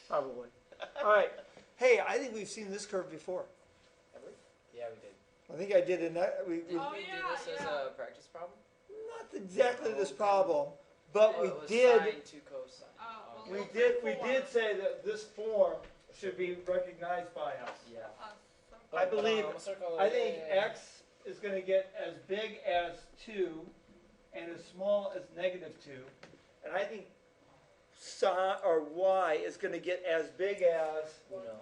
Probably. All right. Hey, I think we've seen this curve before. Ever? Yeah, we did. I think I did in that. Did we do this as a practice problem? Not exactly this problem, but Oh, we it was did. sine to cosine. Oh, We well, did say that this form should be recognized by us. Yeah. I believe. I think yeah. x is going to get as big as 2 and as small as -2, and I think or y is going to get as big as No.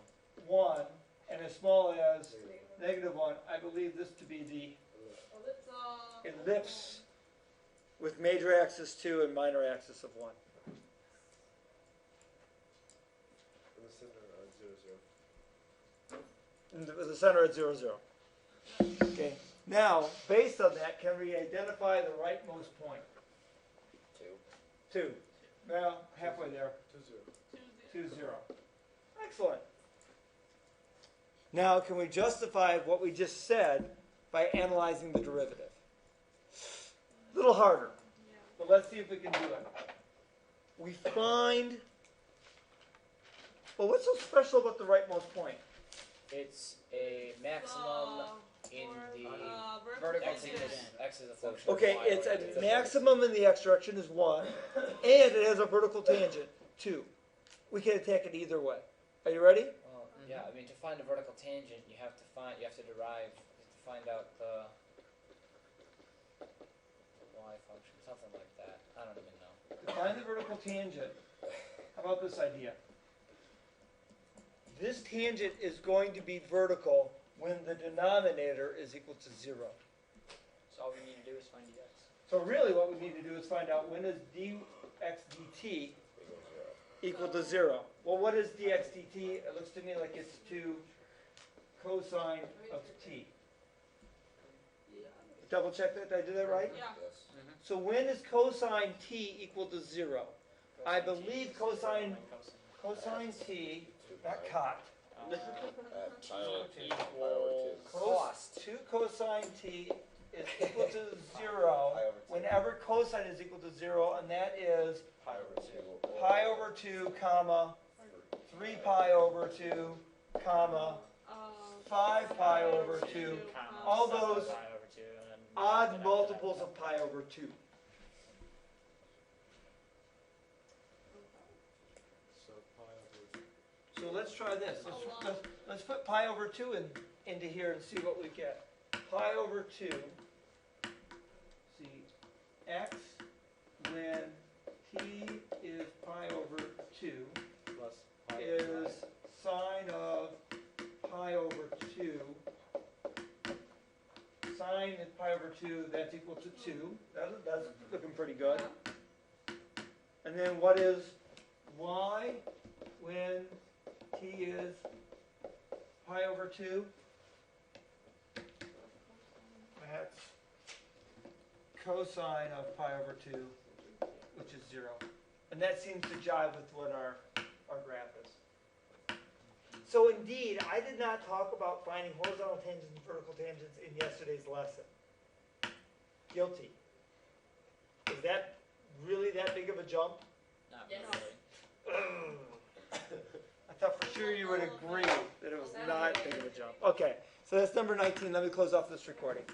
1 and as small as -1. I believe this to be the ellipse with major axis 2 and minor axis of 1. With the center at 0, 0. Okay. Now, based on that, can we identify the rightmost point? 2. 2. Well, halfway there. 2, 0. Excellent. Now, can we justify what we just said by analyzing the derivative? A little harder, but let's see if we can do it. We find, well, what's so special about the rightmost point? It's a maximum in the vertical x tangent. X is a function. of Okay, y, it's right? a maximum in the x direction is 1, and it has a vertical tangent, 2. We can attack it either way. Are you ready? Well, yeah, I mean, to find a vertical tangent, you have to find out the y function, something like that. I don't even know. To find the vertical tangent, how about this idea? This tangent is going to be vertical when the denominator is equal to 0. So all we need to do is find dx. So really what we need to do is find out when is dx dt equal to 0. Well, what is dx dt? It looks to me like it's 2 cosine of t. Double check that I did that right? Yeah. So when is cosine t equal to 0? I believe cosine t, not cot. Cost. 2 cosine t is equal to 0 whenever cosine is equal to 0, and that is pi over 2, comma, 3 pi over 2, comma, 5 pi over 2, all those odd multiples of pi over 2. So let's try this. Let's put pi over 2 into here and see what we get. Pi over 2, see, x when t is pi over 2 is sine of pi over 2. Sine is pi over 2, that's equal to 2. That's looking pretty good. And then what is y when t is pi over 2? That's cosine of pi over 2, which is 0. And that seems to jive with what our graph is. So indeed, I did not talk about finding horizontal tangents and vertical tangents in yesterday's lesson. Guilty. Is that really that big of a jump? Not Yes. really. I thought for sure you would agree that it was not big of a jump. Okay, so that's number 19. Let me close off this recording.